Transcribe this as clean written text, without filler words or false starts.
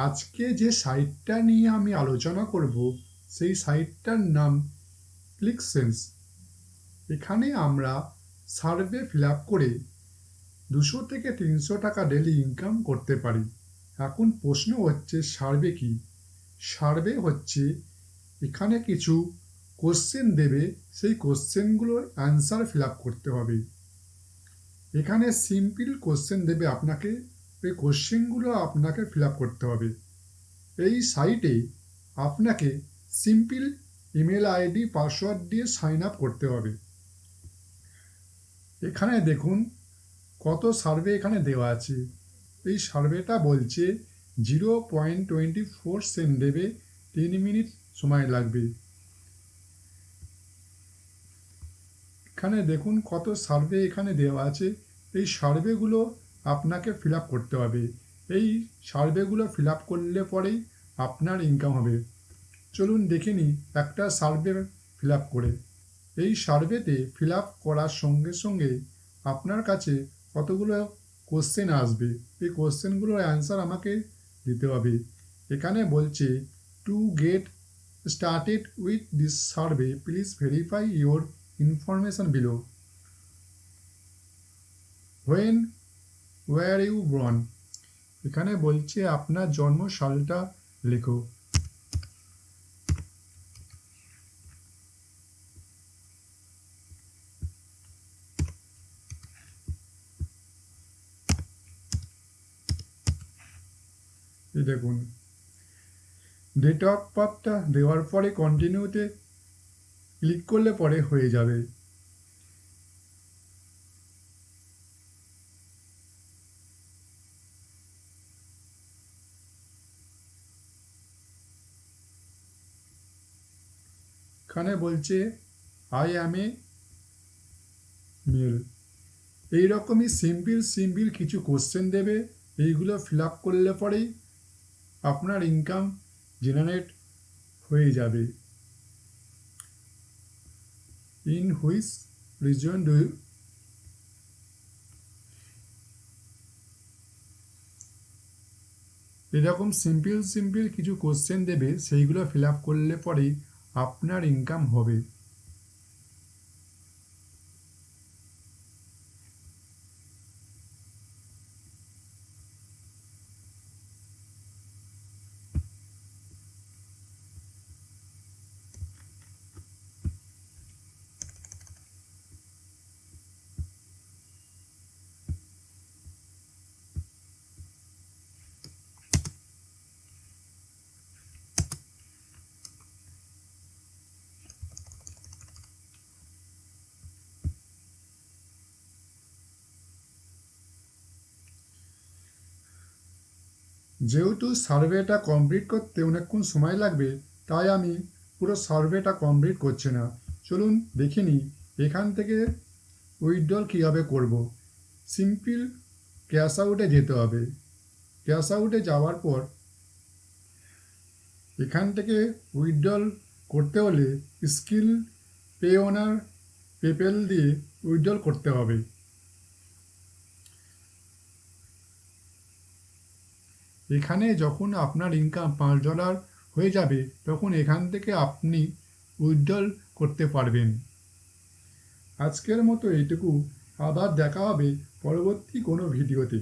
আজকে যে সাইটটা নিয়ে আমি আলোচনা করব সেই সাইটটার নাম ক্লিকসেন্স। এখানে আমরা সার্ভে ফিল আপ করে 200 থেকে 300 টাকা ডেলি ইনকাম করতে পারি। এখন প্রশ্ন হচ্ছে সার্ভে কি? সার্ভে হচ্ছে এখানে কিছু কোশ্চেন দেবে, সেই কোশ্চেনগুলোর অ্যান্সার ফিল আপ করতে হবে। এখানে সিম্পল কোশ্চেন দেবে আপনাকে, এই কোশ্চেনগুলো আপনাকে ফিল আপ করতে হবে। এই সাইটে আপনাকে সিম্পল ইমেল আইডি পাসওয়ার্ড দিয়ে সাইন আপ করতে হবে। এখানে দেখুন কত সার্ভে এখানে দেওয়া আছে। এই সার্ভেটা বলছে 0.24 সেন্ট দেবে, 3 মিনিট সময় লাগবে। এখানে দেখুন কত সার্ভে এখানে দেওয়া আছে। এই সার্ভেগুলো আপনাকে ফিল আপ করতে হবে। এই সার্ভেগুলো ফিল আপ করলে পরেই আপনার ইনকাম হবে। চলুন দেখে নিই একটা সার্ভে ফিল আপ করে। এই সার্ভেতে ফিল আপ করার সঙ্গে সঙ্গে আপনার কাছে কতগুলো কোশ্চেন আসবে। এই কোশ্চেনগুলোর অ্যান্সার আমাকে দিতে হবে। এখানে বলছে to get started with this survey please verify your information below. When were you born. এখানে বলছে আপনার জন্ম সালটা লেখো। এই দেখুন ডেট অফ বার্থটা দেওয়ার পরে কন্টিনিউতে ক্লিক করলে পরে হয়ে যাবে। এখানে বলছে আই অ্যাম এ মেল। এইরকমই সিম্পল কিছু কোশ্চেন দেবে, এইগুলো ফিল আপ করলে পরেই আপনার ইনকাম জেনারেট হয়ে যাবে। In which reason do you. এরকম সিম্পল কিছু কোশ্চেন দেবে, সেইগুলো ফিল আপ করলে পরেই আপনার ইনকাম হবে। যেহেতু সার্ভেটা কমপ্লিট করতে অনেকক্ষণ সময় লাগবে, তাই আমি পুরো সার্ভেটা কমপ্লিট করছি না। চলুন দেখে নিই এখান থেকে উইথড্রল কীভাবে করব। সিম্পল ক্যাশ আউটে যেতে হবে। ক্যাশ আউটে যাওয়ার পর এখান থেকে উইথড্রল করতে হলে স্কিল পে ওনার পেপ্যাল দিয়ে উইথড্রল করতে হবে। এখানে যখন আপনার ইনকাম $5 হয়ে যাবে, তখন এখান থেকে আপনি উইথড্রল করতে পারবেন। আজকের মতো এইটুকু। আবার দেখা হবে পরবর্তী কোনো ভিডিওতে।